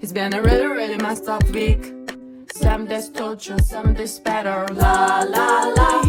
It's been a really, really messed up week. Some days torture, some days better. La la la,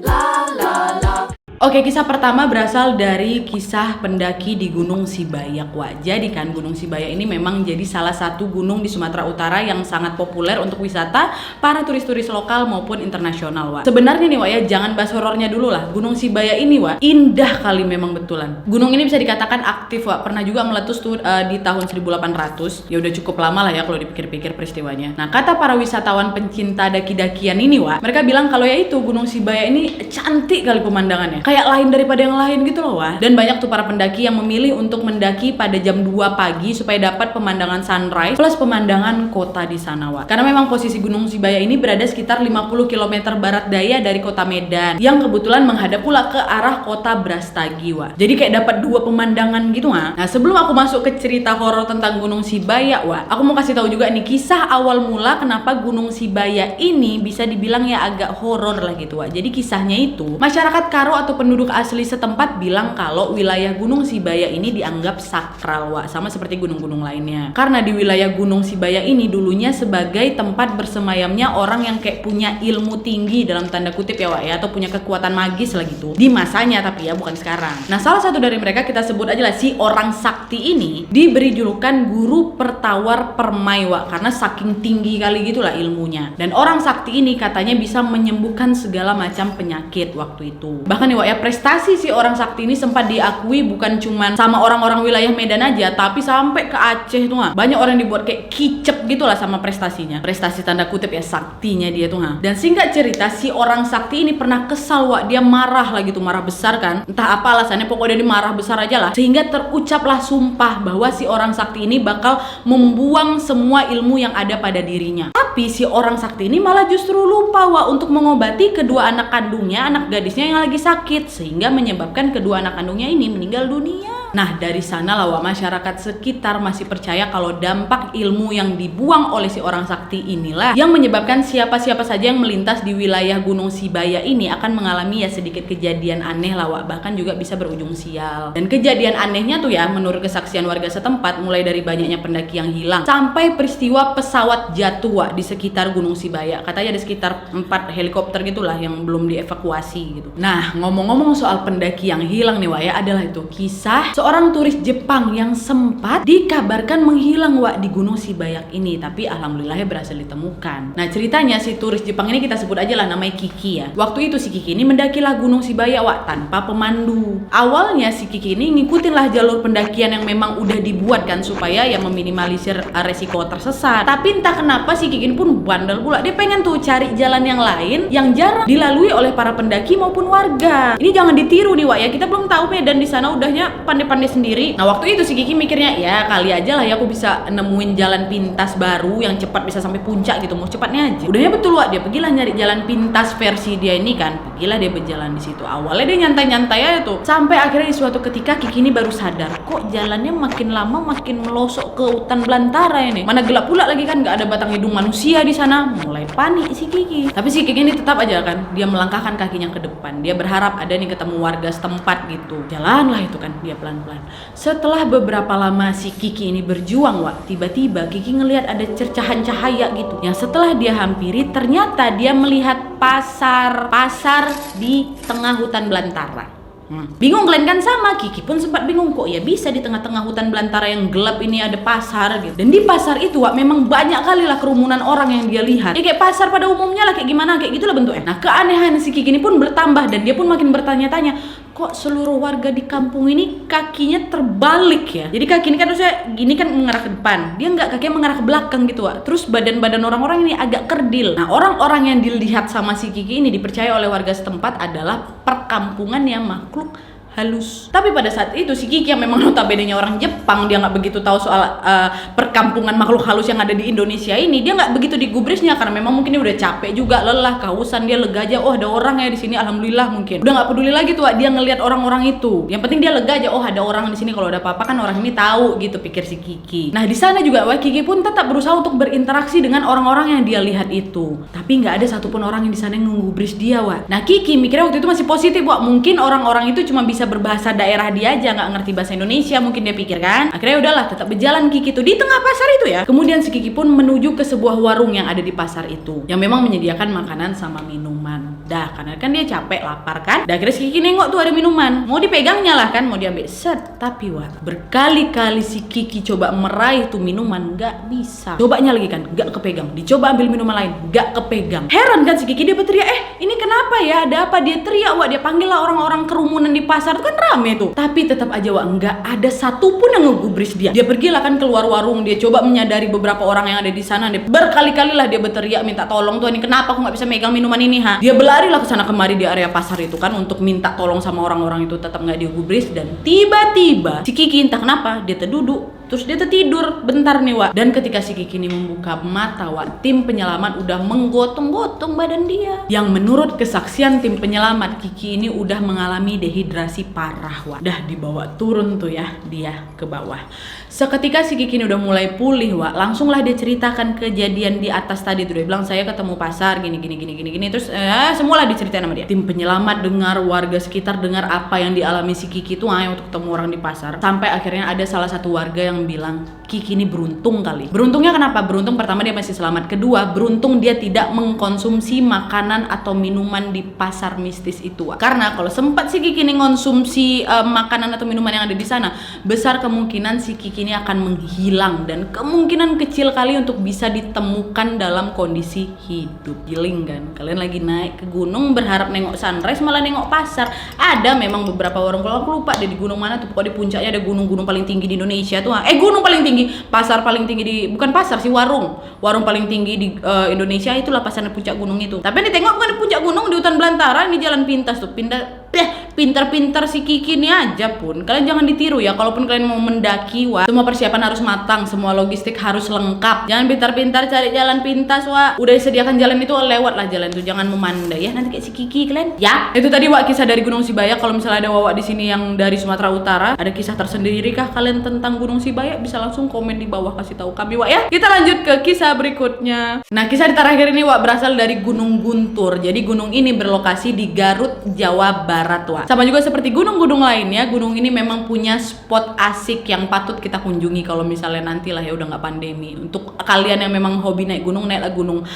la la la. Oke, kisah pertama berasal dari kisah pendaki di Gunung Sibayak, Wak. Jadi kan Gunung Sibayak ini memang jadi salah satu gunung di Sumatera Utara yang sangat populer untuk wisata para turis-turis lokal maupun internasional, Wak. Sebenarnya nih, Wak, ya, jangan bahas horornya dulu lah. Gunung Sibayak ini, Wak, indah kali memang betulan. Gunung ini bisa dikatakan aktif, Wak. Pernah juga meletus tuh di tahun 1800. Ya udah cukup lama lah ya kalau dipikir-pikir peristiwanya. Nah, kata para wisatawan pencinta daki-dakian ini, Wak, mereka bilang kalau ya itu Gunung Sibayak ini cantik kali pemandangannya. Kayak lain daripada yang lain gitu loh, Wak. Dan banyak tuh para pendaki yang memilih untuk mendaki pada jam 2 pagi supaya dapat pemandangan sunrise plus pemandangan kota di sana, Wak. Karena memang posisi Gunung Sibayak ini berada sekitar 50 km barat daya dari kota Medan yang kebetulan menghadap pula ke arah kota Brastagi, Wak. Jadi kayak dapat dua pemandangan gitu, Wak. Nah, sebelum aku masuk ke cerita horor tentang Gunung Sibayak, Wak, aku mau kasih tahu juga nih kisah awal mula kenapa Gunung Sibayak ini bisa dibilang ya agak horor lah gitu, Wak. Jadi kisahnya itu masyarakat Karo atau penduduk asli setempat bilang kalau wilayah Gunung Sibayak ini dianggap sakral, Wak, sama seperti gunung-gunung lainnya. Karena di wilayah Gunung Sibayak ini dulunya sebagai tempat bersemayamnya orang yang kayak punya ilmu tinggi dalam tanda kutip ya, Wak, ya, atau punya kekuatan magis lah gitu. Di masanya tapi ya, bukan sekarang. Nah, salah satu dari mereka kita sebut aja lah si orang sakti ini diberi julukan guru pertawar permai, Wak, karena saking tinggi kali gitulah ilmunya. Dan orang sakti ini katanya bisa menyembuhkan segala macam penyakit waktu itu. Bahkan nih, Wak, ya, prestasi si orang sakti ini sempat diakui bukan cuman sama orang-orang wilayah Medan aja, tapi sampai ke Aceh tuh, Wak. Banyak orang dibuat kayak kicep gitulah sama prestasinya. Prestasi tanda kutip ya, saktinya dia tuh, Wak. Dan singkat cerita si orang sakti ini pernah kesal, Wak. Dia marah lah gitu, marah besar kan. Entah apa alasannya, pokoknya dia marah besar aja lah. Sehingga terucaplah sumpah bahwa si orang sakti ini bakal membuang semua ilmu yang ada pada dirinya. Tapi si orang sakti ini malah justru lupa, Wak, untuk mengobati kedua anak kandungnya, anak gadisnya yang lagi sakit, sehingga menyebabkan kedua anak kandungnya ini meninggal dunia. Nah, dari sana lah, Wak, masyarakat sekitar masih percaya kalau dampak ilmu yang dibuang oleh si orang sakti inilah yang menyebabkan siapa-siapa saja yang melintas di wilayah Gunung Sibayak ini akan mengalami ya sedikit kejadian aneh lah, Wak, bahkan juga bisa berujung sial. Dan kejadian anehnya tuh ya, menurut kesaksian warga setempat, mulai dari banyaknya pendaki yang hilang sampai peristiwa pesawat jatuh, Wak, di sekitar Gunung Sibayak. Katanya ada sekitar 4 helikopter gitulah yang belum dievakuasi gitu. Nah, ngomong-ngomong soal pendaki yang hilang nih, Wak, ya, adalah itu kisah seorang turis Jepang yang sempat dikabarkan menghilang, Wak, di Gunung Sibayak ini, tapi alhamdulillahnya berhasil ditemukan. Nah, ceritanya si turis Jepang ini kita sebut aja lah namanya Kiki ya. Waktu itu si Kiki ini mendakilah Gunung Sibayak, Wak, tanpa pemandu. Awalnya si Kiki ini ngikutin lah jalur pendakian yang memang udah dibuat kan supaya ya meminimalisir resiko tersesat. Tapi entah kenapa si Kiki ini pun bandel pula. Dia pengen tuh cari jalan yang lain yang jarang dilalui oleh para pendaki maupun warga. Ini jangan ditiru nih, Wak, ya. Kita belum tahu Medan di sana udahnya pandai-pandai sendiri. Nah, waktu itu si Kiki mikirnya ya kali aja lah ya aku bisa nemuin jalan pintas baru yang cepat bisa sampai puncak gitu, mau cepatnya aja. Udahnya betul, Wak, dia pergilah nyari jalan pintas versi dia ini kan. Pergilah dia berjalan di situ. Awalnya dia nyantai-nyantai aja tuh. Sampai akhirnya di suatu ketika Kiki ini baru sadar, kok jalannya makin lama makin melosok ke hutan belantara ini. Mana gelap pula lagi kan, nggak ada batang hidung manusia di sana. Mulai panik si Kiki. Tapi si Kiki ini tetap aja kan, dia melangkahkan kakinya ke depan. Dia berharap ada nih ketemu warga setempat gitu. Jalanlah itu kan dia pelan-pelan. Setelah beberapa lama si Kiki ini berjuang, Wak, tiba-tiba Kiki ngelihat ada cercahan cahaya gitu. Yang setelah dia hampiri, ternyata dia melihat pasar di tengah hutan belantara. Bingung kalian kan? Sama Kiki pun sempat bingung, kok ya bisa di tengah-tengah hutan belantara yang gelap ini ada pasar gitu. Dan di pasar itu, Wak, memang banyak kali lah kerumunan orang yang dia lihat. Ya kayak pasar pada umumnya lah, kayak gimana, kayak gitulah bentuknya. Nah, keanehan si Kiki ini pun bertambah dan dia pun makin bertanya-tanya, kok seluruh warga di kampung ini kakinya terbalik ya? Jadi kaki ini kan maksudnya gini kan mengarah ke depan, dia nggak, kakinya mengarah ke belakang gitu, Wak. Terus badan-badan orang-orang ini agak kerdil. Nah, orang-orang yang dilihat sama si Kiki ini dipercaya oleh warga setempat adalah perkampungan yang makhluk halus. Tapi pada saat itu si Kiki yang memang notabene-nya orang Jepang, dia nggak begitu tahu soal perkampungan makhluk halus yang ada di Indonesia ini. Dia nggak begitu digubrisnya karena memang mungkin dia udah capek juga, lelah, kehausan, dia lega aja. Oh, ada orang ya di sini, alhamdulillah mungkin. Udah nggak peduli lagi tuh, dia ngelihat orang-orang itu. Yang penting dia lega aja. Oh, ada orang di sini, kalau ada apa-apa kan orang ini tahu gitu, pikir si Kiki. Nah, di sana juga, Wak, Kiki pun tetap berusaha untuk berinteraksi dengan orang-orang yang dia lihat itu. Tapi nggak ada satupun orang yang di sana yang ngegubris dia, Wak. Nah, Kiki mikirnya waktu itu masih positif, Wak. Mungkin orang-orang itu cuma bisa bisa berbahasa daerah dia aja, nggak ngerti bahasa Indonesia mungkin dia pikir kan. Akhirnya udahlah tetap berjalan Kiki tuh di tengah pasar itu ya. Kemudian si Kiki pun menuju ke sebuah warung yang ada di pasar itu, yang memang menyediakan makanan sama minuman. Dah karena kan dia capek, lapar kan. Dah akhirnya si Kiki nengok tuh ada minuman, mau dipegangnya lah kan, mau diambil set. Tapi berkali-kali si Kiki coba meraih tuh minuman, nggak bisa. Cobanya lagi kan, nggak kepegang. Dicoba ambil minuman lain, nggak kepegang. Heran kan si Kiki, dia berteriak, ini kenapa ya? Ada apa? Dia teriak, dia panggil lah orang-orang kerumunan di pasar tuh kan rame tuh. Tapi tetap aja nggak ada satupun yang ngegubris dia. Dia pergilah kan keluar warung, dia coba menyadari beberapa orang yang ada di sana. Dia berkali-kali lah dia berteriak minta tolong tuh, ini kenapa aku nggak bisa megang minuman ini ha? Dia berlari lah ke sana kemari di area pasar itu kan untuk minta tolong sama orang-orang itu, tetap nggak digubris. Dan tiba-tiba si Kiki entah kenapa dia terduduk. Terus dia tertidur bentar nih dan ketika si Kiki ini membuka mata tim penyelamat udah menggotong-gotong badan dia. Yang menurut kesaksian tim penyelamat, Kiki ini udah mengalami dehidrasi parah Dah dibawa turun tuh ya dia ke bawah. Seketika si Kiki ini udah mulai pulih langsunglah dia ceritakan kejadian di atas tadi tuh. Dia bilang saya ketemu pasar gini terus semualah diceritain sama dia. Tim penyelamat dengar, warga sekitar dengar apa yang dialami si Kiki tuh untuk ketemu orang di pasar. Sampai akhirnya ada salah satu warga yang bilang Kiki ini beruntung kali. Beruntungnya kenapa? Beruntung pertama dia masih selamat. Kedua, beruntung dia tidak mengkonsumsi makanan atau minuman di pasar mistis itu Karena kalau sempat si Kiki ini ngonsumsi makanan atau minuman yang ada di sana, besar kemungkinan si Kiki ini akan menghilang dan kemungkinan kecil kali untuk bisa ditemukan dalam kondisi hidup. Giling kan? Kalian lagi naik ke gunung berharap nengok sunrise malah nengok pasar. Ada memang beberapa warung, kalau aku lupa deh di gunung mana tuh, pokoknya di puncaknya ada gunung-gunung paling tinggi di Indonesia tuh. Gunung paling tinggi, pasar paling tinggi di, bukan pasar sih, warung paling tinggi di Indonesia itulah pasar di puncak gunung itu. Tapi yang ditengok bukan di puncak gunung, di hutan belantara, di jalan pintas tuh. Pintar-pintar si Kiki ini aja pun kalian jangan ditiru ya. Kalaupun kalian mau mendaki semua persiapan harus matang, semua logistik harus lengkap. Jangan pintar-pintar cari jalan pintas udah disediakan jalan itu, lewat lah jalan itu, jangan memandai ya nanti kayak si Kiki kalian ya. Itu tadi kisah dari Gunung Sibaya. Kalau misalnya ada di sini yang dari Sumatera Utara, ada kisah tersendiri kah kalian tentang Gunung Sibaya, bisa langsung komen di bawah kasih tahu kami ya. Kita lanjut ke kisah berikutnya. Nah, kisah terakhir ini berasal dari Gunung Guntur. Jadi gunung ini berlokasi di Garut, Jawa Barat Sama juga seperti gunung-gunung lainnya, gunung ini memang punya spot asik yang patut kita kunjungi kalau misalnya nantilah ya udah nggak pandemi. Untuk kalian yang memang hobi naik gunung, naiklah gunung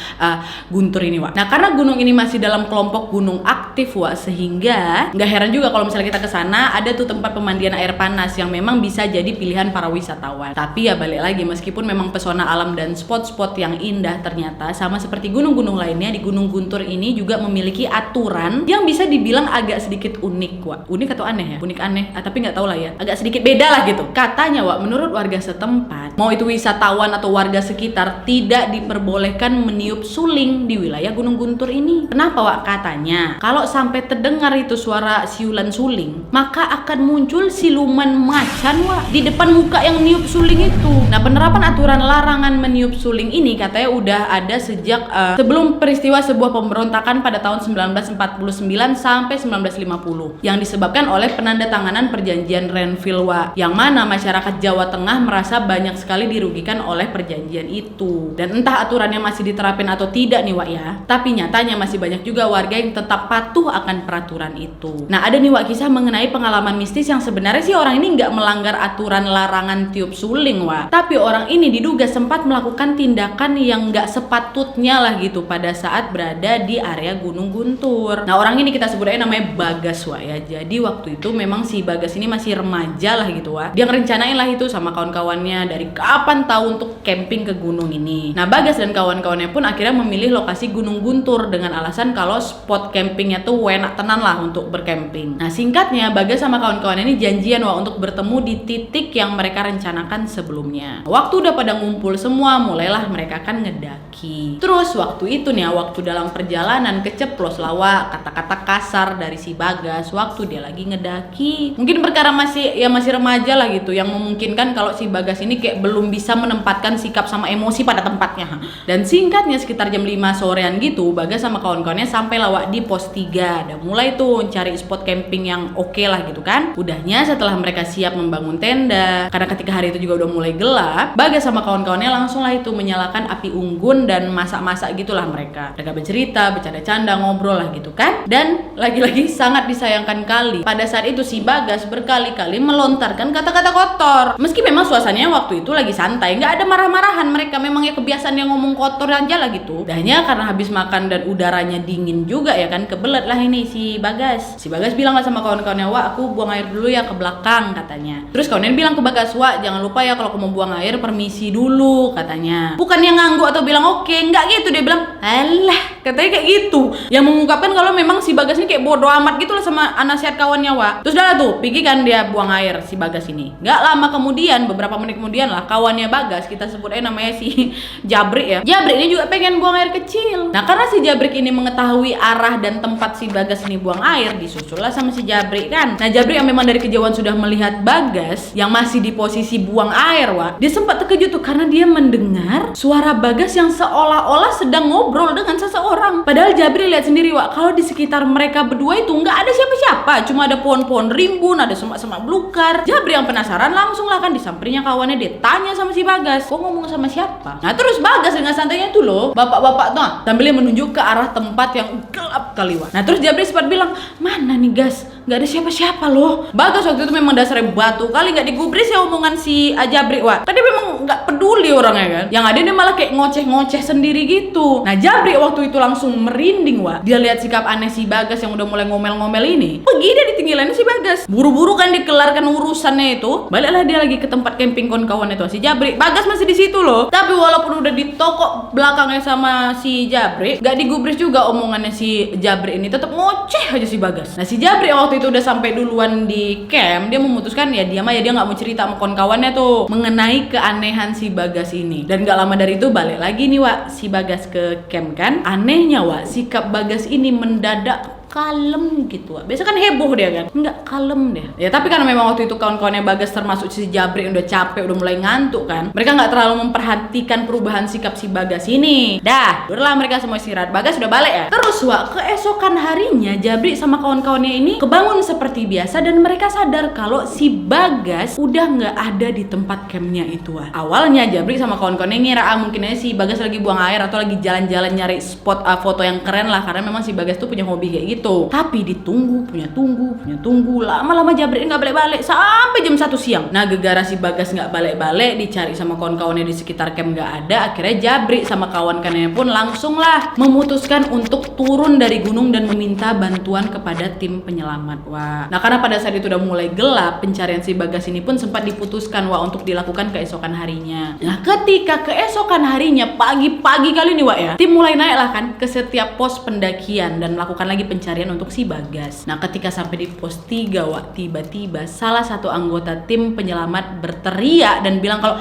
Guntur ini Nah, karena gunung ini masih dalam kelompok gunung aktif sehingga nggak heran juga kalau misalnya kita ke sana ada tuh tempat pemandian air panas yang memang bisa jadi pilihan para wisatawan. Tapi ya balik lagi, meskipun memang pesona alam dan spot-spot yang indah, ternyata sama seperti gunung-gunung lainnya, di Gunung Guntur ini juga memiliki aturan yang bisa dibilang agak sedikit unik unik atau aneh ya? Unik aneh, tapi nggak tahu lah ya, agak sedikit beda lah gitu. Katanya menurut warga setempat, mau itu wisatawan atau warga sekitar, tidak diperbolehkan meniup suling di wilayah Gunung Guntur ini. Kenapa Katanya kalau sampai terdengar itu suara siulan suling, maka akan muncul siluman macan di depan muka yang niup suling itu. Nah, penerapan aturan larangan meniup suling ini katanya udah ada sejak sebelum peristiwa sebuah pemberontakan pada tahun 1949 sampai 1950 yang disebabkan oleh penandatanganan perjanjian Renville yang mana masyarakat Jawa Tengah merasa banyak sekali dirugikan oleh perjanjian itu. Dan entah aturannya masih diterapin atau tidak nih ya, tapi nyatanya masih banyak juga warga yang tetap patuh akan peraturan itu. Nah, ada nih kisah mengenai pengalaman mistis yang sebenarnya sih orang ini nggak melanggar aturan larangan tiup suling tapi orang ini diduga sempat melakukan tindakan yang nggak sepatutnya lah gitu pada saat berada di area Gunung Guntur. Nah, orang ini kita sebut aja namanya Bagas ya. Jadi waktu itu memang si Bagas ini masih remaja lah gitu Dia ngerencanain lah itu sama kawan-kawannya dari kapan tahu untuk camping ke gunung ini. Nah, Bagas dan kawan-kawannya pun akhirnya memilih lokasi Gunung Guntur dengan alasan kalau spot campingnya tuh enak tenan lah untuk bercamping. Nah, singkatnya Bagas sama kawan-kawannya ini janjian untuk bertemu di titik yang mereka rencanakan sebelumnya. Waktu udah pada ngumpul semua, mulailah mereka kan ngedaki. Terus waktu itu nih waktu dalam perjalanan keceplos lah kata-kata kasar dari si Bagas waktu dia lagi ngedaki. Mungkin perkara masih remaja lah gitu, yang memungkinkan kalau si Bagas ini kayak belum bisa menempatkan sikap sama emosi pada tempatnya. Dan singkatnya sekitar jam 5 sorean gitu, Bagas sama kawan-kawannya sampai lawak di pos 3. Dan mulai tuh cari spot camping yang oke lah gitu kan. Udahnya setelah mereka siap membangun tenda, karena ketika hari itu juga udah mulai gelap, Bagas sama kawan-kawannya langsung lah itu menyalakan api unggun dukun dan masak-masak gitulah mereka. Mereka bercerita, bercanda-canda, ngobrol lah gitu kan. Dan lagi-lagi sangat disayangkan kali, pada saat itu si Bagas berkali-kali melontarkan kata-kata kotor. Meski memang suasananya waktu itu lagi santai, nggak ada marah-marahan, mereka memang ya kebiasaan yang ngomong kotor aja lah gitu. Dahnya karena habis makan dan udaranya dingin juga ya kan, kebelet lah ini si Bagas. Si Bagas bilang lah sama kawan-kawannya, "Wah, aku buang air dulu ya ke belakang," katanya. Terus kawannya bilang ke Bagas, "Wah, jangan lupa ya kalau aku mau buang air permisi dulu," katanya. Bukannya ngangguk atau bilang oke, nggak gitu, dia bilang, "Alah," katanya kayak gitu. Yang mengungkapkan kalau memang si Bagas ini kayak bodoh amat gitu lah sama nasihat kawannya, Wak. Terus dah tuh, pergi kan dia buang air si Bagas ini. Nggak lama kemudian, beberapa menit kemudian lah, kawannya Bagas, kita sebut namanya si Jabrik ya. Jabrik ini juga pengen buang air kecil. Nah, karena si Jabrik ini mengetahui arah dan tempat si Bagas ini buang air, disusul lah sama si Jabrik kan. Nah, Jabrik yang memang dari kejauhan sudah melihat Bagas yang masih di posisi buang air, Wak. Dia sempat terkejut tuh karena dia mendengar suara Bagas yang seolah-olah sedang ngobrol dengan seseorang. Padahal Jabrik lihat sendiri, Wak, kalau di sekitar mereka berdua itu nggak ada siapa-siapa, cuma ada pohon-pohon rimbun, ada semak-semak belukar. Jabrik yang penasaran langsung lah kan disamperinya kawannya, dia tanya sama si Bagas, "Kok ngomong sama siapa?" Nah, terus Bagas dengan santainya tuh loh, bapak-bapak tuh sambil menunjuk ke arah tempat yang gelap kali, Wak. Nah, terus Jabrik sempat bilang, "Mana nih, Gas? Nggak ada siapa-siapa loh." Bagas waktu itu memang dasarnya batu kali, nggak digubris ya omongan si Jabrik, Wak. Tadi memang nggak peduli orangnya kan. Yang ada dia malah kayak ngoceh-ngoceh sendiri gitu. Nah, Jabrik waktu itu langsung merinding, Wak. Dia lihat sikap aneh si Bagas yang udah mulai ngomel-ngomel ini. Pergi dia ditinggalin si Bagas. Buru-buru kan dikelarkan urusannya itu. Baliklah dia lagi ke tempat camping kawan itu si Jabrik. Bagas masih di situ loh. Tapi walaupun udah di toko belakangnya sama si Jabrik, nggak digubris juga omongannya si Jabrik ini, tetap ngoceh aja si Bagas. Nah, si Jabrik waktu itu udah sampai duluan di camp, dia memutuskan ya diam aja, dia nggak mau cerita sama kawan-kawannya tuh mengenai keanehan si Bagas ini. Dan nggak lama dari itu balik lagi nih, Wak, si Bagas ke camp kan. Anehnya, Wak, sikap Bagas ini mendadak kalem gitu, Wak. Biasa kan heboh dia kan, nggak kalem deh. Ya tapi karena memang waktu itu kawan-kawannya Bagas termasuk si Jabrik udah capek, udah mulai ngantuk kan, mereka nggak terlalu memperhatikan perubahan sikap si Bagas ini. Dah, udahlah mereka semua istirahat. Bagas udah balik ya. Terus, Wak, keesokan harinya Jabrik sama kawan-kawannya ini kebangun seperti biasa dan mereka sadar kalau si Bagas udah nggak ada di tempat campnya itu, Wak. Awalnya Jabrik sama kawan-kawannya ngira mungkin aja si Bagas lagi buang air atau lagi jalan-jalan nyari spot foto yang keren lah, karena memang si Bagas tuh punya hobi kayak gitu. Tapi ditunggu, punya tunggu, lama-lama Jabrik nggak balik-balik sampai jam 1 siang. Nah, gegara si Bagas nggak balik-balik, dicari sama kawan-kawannya di sekitar camp nggak ada. Akhirnya Jabrik sama kawan-kawannya pun langsung lah memutuskan untuk turun dari gunung dan meminta bantuan kepada tim penyelamat, Wah. Nah, karena pada saat itu udah mulai gelap, pencarian si Bagas ini pun sempat diputuskan, Wah, untuk dilakukan keesokan harinya. Nah, ketika keesokan harinya pagi-pagi kali ini, Wah, ya, tim mulai naik lah kan ke setiap pos pendakian dan melakukan lagi pencarian untuk si Bagas. Nah, ketika sampai di pos 3, Wak, tiba-tiba salah satu anggota tim penyelamat berteriak dan bilang kalau,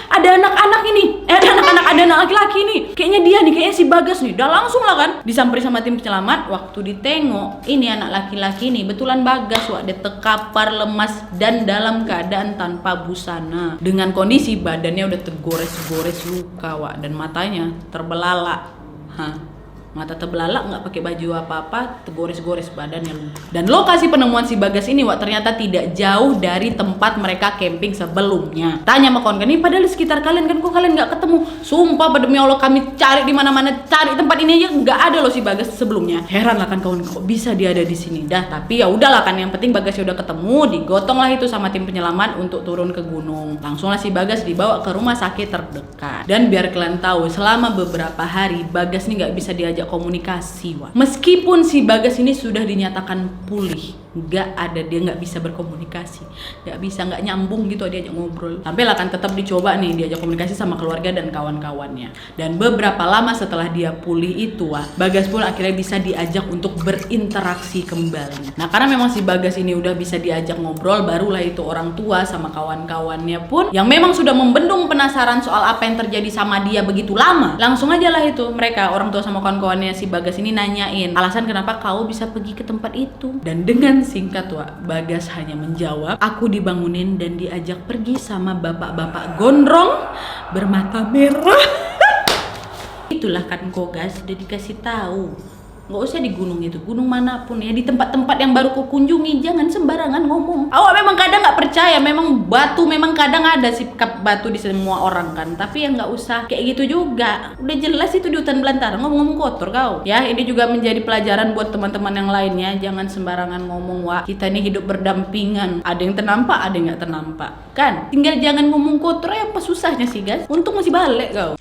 ada anak-anak ini, ada anak laki-laki ini, kayaknya dia nih, kayaknya si Bagas nih. Udah langsung lah kan disamperin sama tim penyelamat. Waktu ditengok, ini anak laki-laki nih betulan Bagas, Wak. Dia terkapar lemas dan dalam keadaan tanpa busana, dengan kondisi badannya udah tergores-gores luka, Wak, dan matanya terbelalak. Mata terbelalak, nggak pakai baju apa-apa, tergores-gores badannya. Dan lokasi penemuan si Bagas ini, Wak, ternyata tidak jauh dari tempat mereka camping sebelumnya. Tanya sama kawan kan, ini padahal di sekitar kalian kan, kok kalian nggak ketemu? Sumpah, demi Allah, kami cari di mana-mana, cari tempat ini aja nggak ada loh si Bagas sebelumnya. Heran lah kan kawan, kok bisa dia ada di sini? Dah, tapi ya udahlah kan, yang penting Bagasnya udah ketemu, digotong lah itu sama tim penyelamat untuk turun ke gunung. Langsung lah si Bagas dibawa ke rumah sakit terdekat. Dan biar kalian tahu, selama beberapa hari Bagas ini nggak bisa diajak komunikasi, Wak. Meskipun si Bagas ini sudah dinyatakan pulih, dia nggak bisa berkomunikasi, nggak nyambung gitu diajak ngobrol. Sampai lah kan tetap dicoba nih diajak komunikasi sama keluarga dan kawan-kawannya. Dan beberapa lama setelah dia pulih itu, Wak, Bagas pun akhirnya bisa diajak untuk berinteraksi kembali. Nah, karena memang si Bagas ini udah bisa diajak ngobrol, barulah itu orang tua sama kawan-kawannya pun yang memang sudah membendung penasaran soal apa yang terjadi sama dia begitu lama, langsung aja lah itu mereka orang tua sama kawan-kawannya si Bagas ini nanyain alasan kenapa kau bisa pergi ke tempat itu. Dan dengan singkat, Wak, Bagas hanya menjawab, aku dibangunin dan diajak pergi sama bapak-bapak gondrong bermata merah. Itulah kan Kogas, udah dikasih tahu Nggak usah di gunung itu, gunung manapun ya, di tempat-tempat yang baru kau kunjungi, jangan sembarangan ngomong. Awak memang kadang nggak percaya, memang batu, memang kadang ada sikap batu di semua orang kan, tapi ya nggak usah kayak gitu juga. Udah jelas itu di hutan belantara ngomong-ngomong kotor kau. Ya, ini juga menjadi pelajaran buat teman-teman yang lainnya, jangan sembarangan ngomong. Wah, kita ini hidup berdampingan, ada yang ternampak, ada yang nggak ternampak kan. Tinggal jangan ngomong kotor ya, apa susahnya sih guys? Untung masih balik kau.